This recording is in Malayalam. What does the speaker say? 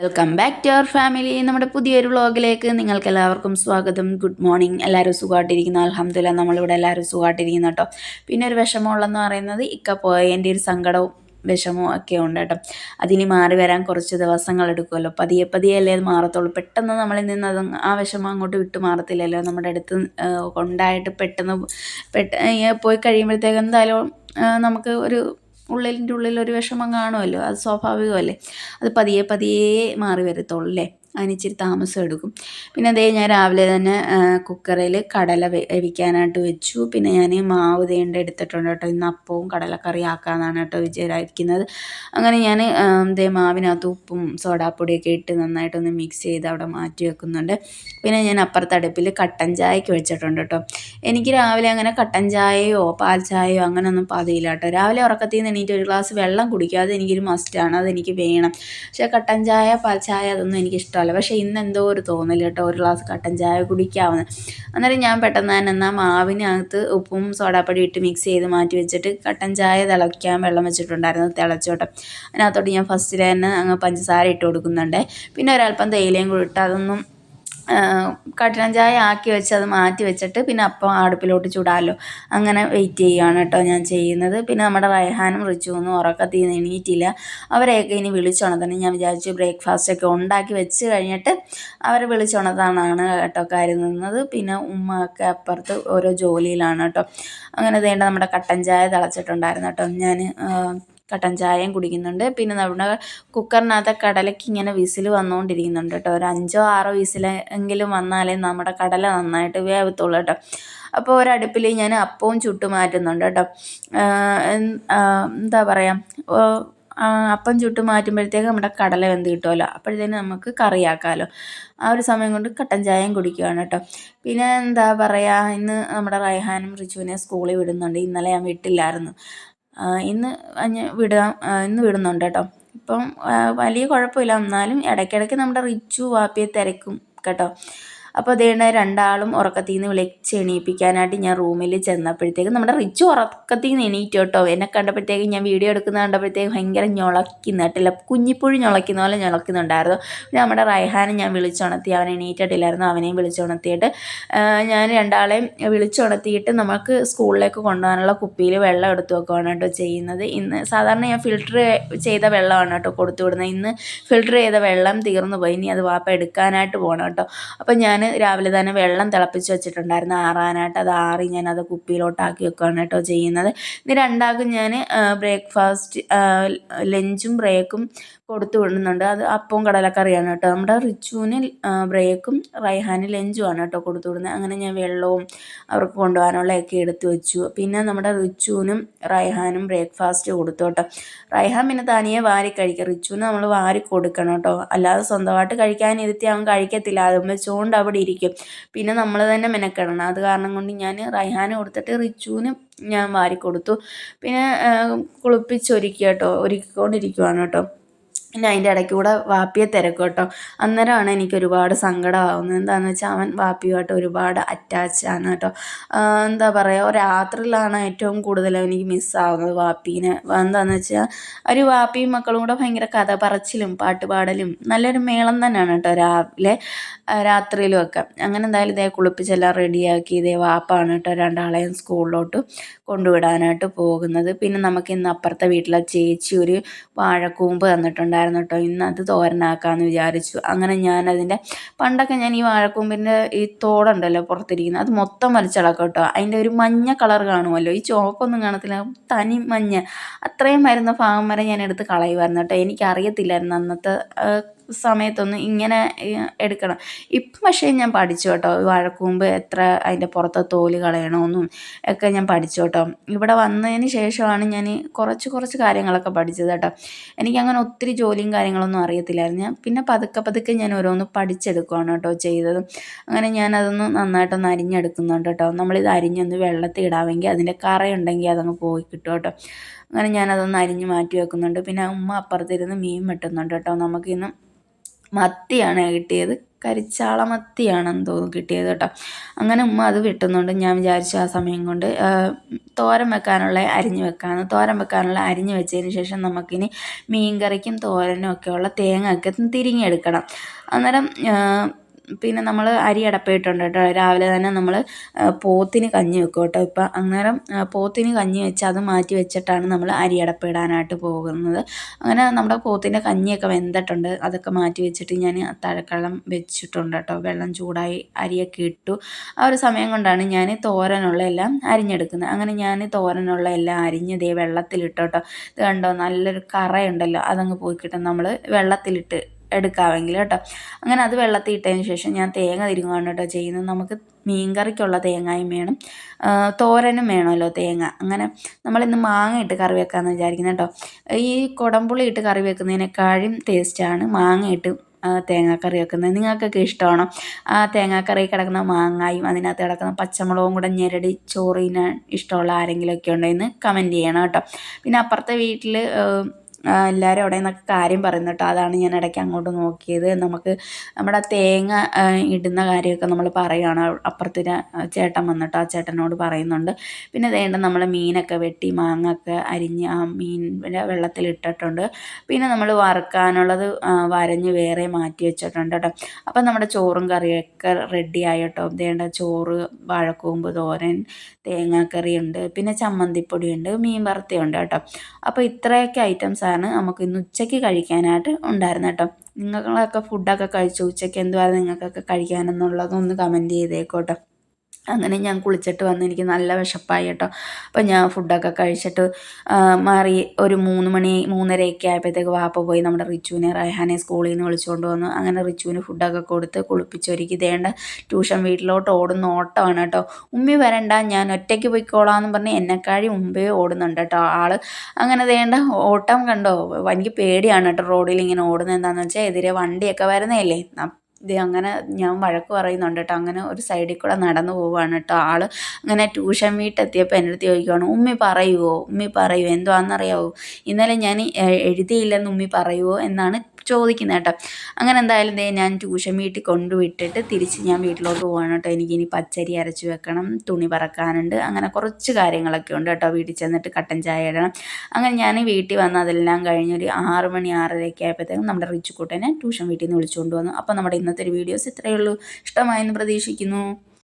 Welcome back to our family. നമ്മുടെ പുതിയൊരു വ്ളോഗിലേക്ക് നിങ്ങൾക്ക് എല്ലാവർക്കും സ്വാഗതം. Good morning. എല്ലാവരും സുഖമായിട്ടിരിക്കുന്നു. അൽഹംദുലില്ലാ നമ്മളിവിടെ എല്ലാവരും സുഖമായിട്ടിരിക്കുന്നു കേട്ടോ. പിന്നെ ഒരു വിഷമമുള്ളതെന്ന് പറയുന്നത് ഇക്ക പോയതിൻ്റെ ഒരു സങ്കടവും വിഷമവും ഒക്കെ ഉണ്ട് കേട്ടോ. അതിനി മാറി വരാൻ കുറച്ച് ദിവസങ്ങൾ എടുക്കുമല്ലോ. പതിയെ പതിയെ അല്ലേ അത് മാറത്തുള്ളൂ. പെട്ടെന്ന് നമ്മളിൽ നിന്ന് അത് ആ വിഷമം അങ്ങോട്ട് വിട്ടു മാറത്തില്ലല്ലോ. നമ്മുടെ അടുത്ത് കൊണ്ടായിട്ട് പെട്ടെന്ന് പോയി കഴിയുമ്പോഴത്തേക്ക് എന്തായാലും നമുക്ക് ഒരു ഉള്ളിൻ്റെ ഉള്ളിൽ ഒരു വിഷമം കാണുമല്ലോ. അത് സ്വാഭാവികമല്ലേ. അത് പതിയെ പതിയെ മാറി വരത്തുള്ളൂ അല്ലേ. അതിനിച്ചിരി താമസം എടുക്കും. പിന്നെ അതേ ഞാൻ രാവിലെ തന്നെ കുക്കറിൽ കടല വേവിക്കാനായിട്ട് വെച്ചു. പിന്നെ ഞാൻ മാവ് തേണ്ട എടുത്തിട്ടുണ്ട് കേട്ടോ. ഇന്ന് അപ്പവും കടലക്കറി ആക്കാമെന്നാണ് കേട്ടോ വിചാരിക്കുന്നത്. അങ്ങനെ ഞാൻ മാവിനകത്ത് ഉപ്പും സോഡാപ്പൊടിയൊക്കെ ഇട്ട് നന്നായിട്ടൊന്ന് മിക്സ് ചെയ്ത് അവിടെ മാറ്റി വെക്കുന്നുണ്ട്. പിന്നെ ഞാൻ അപ്പുറത്തെ അടുപ്പിൽ കട്ടൻ ചായക്ക് വെച്ചിട്ടുണ്ട് കേട്ടോ. എനിക്ക് രാവിലെ അങ്ങനെ കട്ടൻ ചായയോ പാൽ ചായയോ അങ്ങനെയൊന്നും പതിയില്ല കേട്ടോ. രാവിലെ ഉറക്കത്തിൽ നിന്ന് എണീറ്റ് ഒരു ഗ്ലാസ് വെള്ളം കുടിക്കുക, അതെനിക്കൊരു മസ്റ്റാണ്, അതെനിക്ക് വേണം. പക്ഷേ കട്ടൻ ചായ പാൽ ചായ അതൊന്നും എനിക്കിഷ്ടമല്ല. പക്ഷേ ഇന്ന് എന്തോ ഒരു തോന്നൽ കേട്ടോ, ഒരു ഗ്ലാസ് കട്ടൻ ചായ കുടിക്കാമെന്ന്. അന്നേരം ഞാൻ പെട്ടെന്ന് തന്നെ എന്നാൽ മാവിനകത്ത് ഉപ്പും സോഡാപ്പൊടി ഇട്ട് മിക്സ് ചെയ്ത് മാറ്റി വെച്ചിട്ട് കട്ടൻ ചായ തിളയ്ക്കാൻ വെള്ളം വെച്ചിട്ടുണ്ടായിരുന്നു, തിളച്ചോട്ടെ. അതിനകത്തോട്ട് ഞാൻ ഫസ്റ്റിൽ തന്നെ അങ്ങ് പഞ്ചസാര ഇട്ട് കൊടുക്കുന്നുണ്ട്. പിന്നെ ഒരല്പം തേയിലയും കൂടി ഇട്ട് അതൊന്നും കട്ടൻ ചായ ആക്കി വെച്ച് അത് മാറ്റി വെച്ചിട്ട് പിന്നെ അപ്പം അടുപ്പിലോട്ട് ചൂടാമല്ലോ. അങ്ങനെ വെയിറ്റ് ചെയ്യുകയാണ് കേട്ടോ ഞാൻ ചെയ്യുന്നത്. പിന്നെ നമ്മുടെ റൈഹാനും റിച്ചുവൊന്നും ഉറക്കത്തിൽ നിന്ന് എണീറ്റില്ല. അവരെയൊക്കെ ഇനി വിളിച്ചുണർത്തണം. ഞാൻ വിചാരിച്ചു ബ്രേക്ക്ഫാസ്റ്റൊക്കെ ഉണ്ടാക്കി വെച്ച് കഴിഞ്ഞിട്ട് അവരെ വിളിച്ചുണർത്താനാണ് കേട്ടോ കരുതുന്നത്. പിന്നെ ഉമ്മയൊക്കെ അപ്പുറത്ത് ഓരോ ജോലിയിലാണ് കേട്ടോ. അങ്ങനെ വേണ്ട നമ്മുടെ കട്ടൻ ചായ തിളച്ചിട്ടുണ്ടായിരുന്നു കേട്ടോ. ഞാൻ കട്ടൻ ചായയും കുടിക്കുന്നുണ്ട്. പിന്നെ നമ്മുടെ കുക്കറിനകത്ത് കടലയ്ക്ക് ഇങ്ങനെ വിസിൽ വന്നുകൊണ്ടിരിക്കുന്നുണ്ട് കേട്ടോ. ഒരു 5-6 വിസിൽ എങ്കിലും വന്നാലേ നമ്മുടെ കടല നന്നായിട്ട് വേവത്തുള്ളൂ കേട്ടോ. അപ്പോൾ ഒരടുപ്പിൽ ഞാൻ അപ്പവും ചുട്ട് മാറ്റുന്നുണ്ട് കേട്ടോ. എന്താ പറയുക, അപ്പം ചുട്ട് മാറ്റുമ്പോഴത്തേക്ക് നമ്മുടെ കടല വെന്ത് കിട്ടുമല്ലോ. അപ്പോഴത്തേന് നമുക്ക് കറിയാക്കാമല്ലോ. ആ ഒരു സമയം കൊണ്ട് കട്ടൻ ചായയും കുടിക്കുകയാണ് കേട്ടോ. പിന്നെ എന്താ പറയുക, ഇന്ന് നമ്മുടെ റൈഹാനും റിച്ചുവിനെ സ്കൂളിൽ വിടുന്നുണ്ട്. ഇന്നലെ ഞാൻ വിട്ടില്ലായിരുന്നു. ഇന്ന് ഇന്ന് വിടുന്നുണ്ട് കേട്ടോ. ഇപ്പം വലിയ കുഴപ്പമില്ല. എന്നാലും ഇടയ്ക്കിടയ്ക്ക് നമ്മുടെ റിച്ചു വാപ്പിയെ തിരക്കും കേട്ടോ. അപ്പോൾ അതേണ്ട രണ്ടാളും ഉറക്കത്തിൽ നിന്ന് വിളിച്ച് എണീപ്പിക്കാനായിട്ട് ഞാൻ റൂമിൽ ചെന്നപ്പോഴത്തേക്കും നമ്മുടെ റിച്ചു ഉറക്കത്തിൽ നിന്ന് എണീറ്റു കേട്ടോ. എന്നെ കണ്ടപ്പോഴത്തേക്കും, ഞാൻ വീഡിയോ എടുക്കുന്ന കണ്ടപ്പോഴത്തേക്കും ഭയങ്കര ഞൊളക്കുന്ന കേട്ടില്ല, കുഞ്ഞിപ്പുഴി ഞൊളയ്ക്കുന്ന പോലെ ഞൊളക്കുന്നുണ്ടായിരുന്നു. പിന്നെ നമ്മുടെ റൈഹാനെ ഞാൻ വിളിച്ചുണർത്തി, അവൻ എണീറ്റിട്ടില്ലായിരുന്നു. അവനെയും വിളിച്ചുണർത്തിയിട്ട് ഞാൻ രണ്ടാളെയും വിളിച്ചുണർത്തിയിട്ട് നമുക്ക് സ്കൂളിലേക്ക് കൊണ്ടുപോകാനുള്ള കുപ്പിയിൽ വെള്ളം എടുത്തു വെക്കുകയാണ് കേട്ടോ ചെയ്യുന്നത്. ഇന്ന് സാധാരണ ഞാൻ ഫിൽറ്റർ ചെയ്ത വെള്ളമാണ് കേട്ടോ കൊടുത്തു വിടുന്നത്. ഇന്ന് ഫിൽറ്റർ ചെയ്ത വെള്ളം തീർന്നു പോയി. ഇനി അത് വാപ്പ എടുക്കാനായിട്ട് പോകണം കേട്ടോ. അപ്പം ഞാൻ രാവിലെ തന്നെ വെള്ളം തിളപ്പിച്ച് വെച്ചിട്ടുണ്ടായിരുന്നു ആറാനായിട്ട്. അത് ആറി ഞാനത് കുപ്പിയിലോട്ടാക്കി വെക്കുകയാണ് കേട്ടോ ചെയ്യുന്നത്. ഇനി രണ്ടാൾക്കും ഞാൻ ബ്രേക്ക്ഫാസ്റ്റ് ലഞ്ചും ബ്രേക്കും കൊടുത്തു വിടുന്നുണ്ട്. അത് അപ്പവും കടലക്കറിയാണ് കേട്ടോ. നമ്മുടെ റിച്ചുവിന് ബ്രേക്കും റൈഹാന് ലഞ്ചുമാണ് കേട്ടോ കൊടുത്തു വിടുന്നത്. അങ്ങനെ ഞാൻ വെള്ളവും അവർക്ക് കൊണ്ടുപോകാനുള്ളതൊക്കെ എടുത്തു വെച്ചു. പിന്നെ നമ്മുടെ റിച്ചുവിനും റൈഹാനും ബ്രേക്ക്ഫാസ്റ്റ് കൊടുത്തു കേട്ടോ. റൈഹാൻ പിന്നെ തനിയെ വാരി കഴിക്കും. റിച്ചുവിന് നമ്മൾ വാരി കൊടുക്കണം കേട്ടോ. അല്ലാതെ സ്വന്തമായിട്ട് കഴിക്കാനിരുത്തി അവൻ കഴിക്കത്തില്ല. അതും വെച്ചുകൊണ്ട് അവിടെ ഇരിക്കും. പിന്നെ നമ്മൾ തന്നെ മെനക്കെടണം. അത് കാരണം കൊണ്ട് ഞാൻ റൈഹാന് കൊടുത്തിട്ട് റിച്ചുവിന് ഞാൻ വാരി കൊടുത്തു. പിന്നെ കുളിപ്പിച്ചൊരുക്കി കേട്ടോ, ഒരുക്കിക്കൊണ്ടിരിക്കുവാണ് കേട്ടോ. പിന്നെ അതിൻ്റെ ഇടയ്ക്ക് കൂടെ വാപ്പിയെ തിരക്കും കേട്ടോ. അന്നേരമാണ് എനിക്ക് ഒരുപാട് സങ്കടമാകുന്നത്. എന്താണെന്ന് വെച്ചാൽ അവൻ വാപ്പിയുമായിട്ട് ഒരുപാട് അറ്റാച്ചാണ് കേട്ടോ. എന്താ പറയുക, രാത്രിയിലാണ് ഏറ്റവും കൂടുതൽ എനിക്ക് മിസ്സാവുന്നത് വാപ്പീനെ. എന്താണെന്ന് വെച്ചാൽ ഒരു വാപ്പിയും മക്കളും കൂടെ ഭയങ്കര കഥ പറച്ചിലും പാട്ട് പാടലും നല്ലൊരു മേളം തന്നെയാണ് കേട്ടോ രാവിലെ രാത്രിയിലും ഒക്കെ. അങ്ങനെ എന്തായാലും ഇതേ കുളിപ്പിച്ചെല്ലാം റെഡിയാക്കി ഇതേ വാപ്പാണ് കേട്ടോ രണ്ടാളെയും സ്കൂളിലോട്ട് കൊണ്ടുവിടാനായിട്ട് പോകുന്നത്. പിന്നെ നമുക്ക് ഇന്ന് അപ്പുറത്തെ വീട്ടിലെ ചേച്ചി ഒരു വാഴക്കൂമ്പ് തന്നിട്ടുണ്ടായിരുന്നു കേട്ടോ. ഇന്ന് അത് തോരനാക്കാമെന്ന് വിചാരിച്ചു. അങ്ങനെ ഞാനതിൻ്റെ പണ്ടൊക്കെ ഞാൻ ഈ വാഴക്കൂമ്പിൻ്റെ ഈ തോടുണ്ടല്ലോ പുറത്തിരിക്കുന്നത്, അത് മൊത്തം വലിച്ചിളക്കും കേട്ടോ. അതിൻ്റെ ഒരു മഞ്ഞ കളർ കാണുമല്ലോ, ഈ ചുവപ്പൊന്നും കാണത്തില്ല, തനി മഞ്ഞ. അത്രയും വരുന്ന ഭാഗം വരെ ഞാൻ എടുത്ത് കളയുമായിരുന്നു കേട്ടോ. എനിക്കറിയത്തില്ലായിരുന്നു അന്നത്തെ സമയത്തൊന്നും ഇങ്ങനെ എടുക്കണം. ഇപ്പം പക്ഷേ ഞാൻ പഠിച്ചു കേട്ടോ. വാഴക്കൂമ്പ് എത്ര അതിൻ്റെ പുറത്തെ തോല് കളയണമെന്നും ഒക്കെ ഞാൻ പഠിച്ചു കേട്ടോ. ഇവിടെ വന്നതിന് ശേഷമാണ് ഞാൻ കുറച്ച് കാര്യങ്ങളൊക്കെ പഠിച്ചത് കേട്ടോ. എനിക്കങ്ങനെ ഒത്തിരി ജോലിയും കാര്യങ്ങളൊന്നും അറിയത്തില്ലായിരുന്നു. ഞാൻ പിന്നെ പതുക്കെ ഞാൻ ഓരോന്ന് പഠിച്ചെടുക്കുകയാണ് കേട്ടോ ചെയ്തത്. അങ്ങനെ ഞാനതൊന്ന് നന്നായിട്ടൊന്ന് അരിഞ്ഞെടുക്കുന്നുണ്ട് കേട്ടോ. നമ്മളിത് അരിഞ്ഞൊന്ന് വെള്ളത്തിൽ ഇടാമെങ്കിൽ അതിൻ്റെ കറയുണ്ടെങ്കിൽ അതങ്ങ് പോയി കിട്ടും കേട്ടോ. അങ്ങനെ ഞാനതൊന്ന് അരിഞ്ഞ് മാറ്റി വെക്കുന്നുണ്ട്. പിന്നെ ഉമ്മ അപ്പുറത്തിരുന്ന് മീൻ വെട്ടുന്നുണ്ട് കേട്ടോ. നമുക്കിന്ന് മത്തിയാണ് കിട്ടിയത്. കരിച്ചാളമത്തിയാണെന്ന് തോന്നുന്നു കിട്ടിയത് കേട്ടോ. അങ്ങനെ ഉമ്മ അത് വെട്ടുന്നുണ്ട്. ഞാൻ വിചാരിച്ചു ആ സമയം കൊണ്ട് തോരൻ വെക്കാനുള്ള അരിഞ്ഞ് വെക്കാമെന്ന്. തോരൻ വെക്കാനുള്ള അരിഞ്ഞ് വെച്ചതിന് ശേഷം നമുക്കിനി മീൻകറിക്കും തോരനും ഒക്കെയുള്ള തേങ്ങ ഒക്കെ തിരിങ്ങിയെടുക്കണം. അന്നേരം പിന്നെ നമ്മൾ അരി അടപ്പയിട്ടുണ്ട് കേട്ടോ. രാവിലെ തന്നെ നമ്മൾ പോത്തിന് കഞ്ഞി വെക്കും കേട്ടോ ഇപ്പം. അന്നേരം പോത്തിന് കഞ്ഞി വെച്ച് അത് മാറ്റി വെച്ചിട്ടാണ് നമ്മൾ അരി അടപ്പയിടാനായിട്ട് പോകുന്നത്. അങ്ങനെ നമ്മുടെ പോത്തിൻ്റെ കഞ്ഞിയൊക്കെ വെന്തിട്ടുണ്ട്. അതൊക്കെ മാറ്റി വെച്ചിട്ട് ഞാൻ അത്താഴക്കള്ളം വെച്ചിട്ടുണ്ട് കേട്ടോ. വെള്ളം ചൂടായി അരിയൊക്കെ ഇട്ടു. ആ ഒരു സമയം കൊണ്ടാണ് ഞാൻ തോരനുള്ള എല്ലാം അരിഞ്ഞെടുക്കുന്നത്. അങ്ങനെ ഞാൻ തോരനുള്ള എല്ലാം അരിഞ്ഞ് ദേ വെള്ളത്തിലിട്ട് കേട്ടോ. ഇത് കണ്ടോ, നല്ലൊരു കറയുണ്ടല്ലോ, അതങ്ങ് പോയി കിട്ടും നമ്മൾ വെള്ളത്തിലിട്ട് എടുക്കാമെങ്കിൽ കേട്ടോ. അങ്ങനെ അത് വെള്ളത്തിൽ ഇട്ടതിന് ശേഷം ഞാൻ തേങ്ങ തിരുങ്ങുകയാണ് കേട്ടോ ചെയ്യുന്നത്. നമുക്ക് മീൻകറിക്കുള്ള തേങ്ങയും വേണം, തോരനും വേണമല്ലോ തേങ്ങ. അങ്ങനെ നമ്മളിന്ന് മാങ്ങ ഇട്ട് കറി വെക്കാമെന്ന് വിചാരിക്കുന്നത് കേട്ടോ. ഈ കുടംപുളി ഇട്ട് കറി വെക്കുന്നതിനേക്കാളും ടേസ്റ്റാണ് മാങ്ങ ഇട്ട് തേങ്ങാക്കറി വെക്കുന്നത്. നിങ്ങൾക്കൊക്കെ ഇഷ്ടമാണോ? ആ തേങ്ങാക്കറി കിടക്കുന്ന മാങ്ങായും അതിനകത്ത് കിടക്കുന്ന പച്ചമുളകും കൂടെ ഞെരടി ചോറിന് ഇഷ്ടമുള്ള ആരെങ്കിലുമൊക്കെ ഉണ്ടെന്ന് കമൻറ്റ് ചെയ്യണം കേട്ടോ. പിന്നെ അപ്പുറത്തെ വീട്ടിൽ എല്ലാവരും അവിടെ നിന്നൊക്കെ കാര്യം പറയുന്നു കേട്ടോ. അതാണ് ഞാൻ ഇടയ്ക്ക് അങ്ങോട്ട് നോക്കിയത്. നമുക്ക് നമ്മുടെ തേങ്ങ ഇടുന്ന കാര്യമൊക്കെ നമ്മൾ പറയുകയാണ്. അപ്പുറത്തിന് ചേട്ടൻ വന്നിട്ട് ആ ചേട്ടനോട് പറയുന്നുണ്ട്. പിന്നെ വേണ്ട നമ്മൾ മീനൊക്കെ വെട്ടി മാങ്ങ ഒക്കെ അരിഞ്ഞ് ആ മീൻ വെള്ളത്തിലിട്ടിട്ടുണ്ട്. പിന്നെ നമ്മൾ വറുക്കാനുള്ളത് വരഞ്ഞ് വേറെ മാറ്റി വെച്ചിട്ടുണ്ട് കേട്ടോ. അപ്പം നമ്മുടെ ചോറും കറിയൊക്കെ റെഡിയായി കേട്ടോ. വേണ്ട ചോറ്, വാഴക്കൂമ്പ് തോരൻ, തേങ്ങാക്കറിയുണ്ട്, പിന്നെ ചമ്മന്തിപ്പൊടിയുണ്ട്, മീൻ വറുത്തയുണ്ട് കേട്ടോ. അപ്പോൾ ഇത്രയൊക്കെ ഐറ്റംസാണ് നമുക്ക് ഇന്ന് ഉച്ചയ്ക്ക് കഴിക്കാനായിട്ട് ഉണ്ടായിരുന്നത് കേട്ടോ. നിങ്ങളൊക്കെ ഫുഡൊക്കെ കഴിച്ചു, ഉച്ചയ്ക്ക് എന്തുവായിരുന്നു നിങ്ങൾക്കൊക്കെ കഴിക്കാനെന്നുള്ളതൊന്ന് കമൻറ്റ് ചെയ്തേക്കോട്ടോ. അങ്ങനെ ഞാൻ കുളിച്ചിട്ട് വന്ന് എനിക്ക് നല്ല വിശപ്പായി കേട്ടോ. അപ്പം ഞാൻ ഫുഡൊക്കെ കഴിച്ചിട്ട് മാറി ഒരു 3 മണി 3:30 ആയപ്പോഴത്തേക്ക് വാപ്പ പോയി നമ്മുടെ റിച്ചുവിനെ റൈഹാനെ സ്കൂളിൽ നിന്ന് വിളിച്ചുകൊണ്ട് വന്നു. അങ്ങനെ റിച്ചുവിന് ഫുഡൊക്കെ കൊടുത്ത് കുളിപ്പിച്ചൊരുക്കി ദേണ്ട ട്യൂഷൻ വീട്ടിലോട്ട് ഓടുന്ന ഓട്ടമാണ് കേട്ടോ. ഉമ്മി വരണ്ട, ഞാൻ ഒറ്റയ്ക്ക് പോയിക്കോളാമെന്ന് പറഞ്ഞ് എന്നെക്കാഴി മുമ്പേ ഓടുന്നുണ്ട് കേട്ടോ ആൾ. അങ്ങനെ ദേണ്ട ഓട്ടം കണ്ടോ. എനിക്ക് പേടിയാണ് കേട്ടോ റോഡിൽ ഇങ്ങനെ ഓടുന്നത്. എന്താണെന്ന് വെച്ചാൽ എതിരെ വണ്ടിയൊക്കെ വരുന്നതല്ലേ. ഇത് അങ്ങനെ ഞാൻ വഴക്ക് പറയുന്നുണ്ട് കേട്ടോ. അങ്ങനെ ഒരു സൈഡിൽ കൂടെ നടന്നു പോവുകയാണ് കേട്ടോ ആൾ. അങ്ങനെ ട്യൂഷൻ വീട്ടിലെത്തിയപ്പോൾ എൻ്റെ അടുത്ത് ചോദിക്കുകയാണ്, ഉമ്മി പറയുമോ, ഉമ്മി പറയുമോ എന്തുവാണെന്നറിയാവോ, ഇന്നലെ ഞാൻ എഴുതിയില്ലെന്ന് ഉമ്മി പറയുമോ എന്നാണ് ചോദിക്കുന്നത് കേട്ടോ. അങ്ങനെ എന്തായാലും ഞാൻ ട്യൂഷൻ വീട്ടിൽ കൊണ്ടുവിട്ടിട്ട് തിരിച്ച് ഞാൻ വീട്ടിലോട്ട് പോവാണ് കേട്ടോ. എനിക്കിനി പച്ചരി അരച്ച് വെക്കണം, തുണി പറക്കാനുണ്ട്, അങ്ങനെ കുറച്ച് കാര്യങ്ങളൊക്കെ ഉണ്ട് കേട്ടോ. വീട്ടിൽ ചെന്നിട്ട് കട്ടൻ ചായ ഇടണം. അങ്ങനെ ഞാൻ വീട്ടിൽ വന്ന് അതെല്ലാം കഴിഞ്ഞൊരു 6 മണി 6:30 ആയപ്പോഴത്തേക്കും നമ്മുടെ റിച്ചുക്കുട്ടനെ ട്യൂഷൻ വീട്ടിൽ നിന്ന് വിളിച്ചുകൊണ്ട് വന്നു. അപ്പോൾ നമ്മുടെ ഇന്നത്തെ ഒരു വീഡിയോസ് ഇത്രയേ ഉള്ളൂ. ഇഷ്ടമായെന്ന് പ്രതീക്ഷിക്കുന്നു.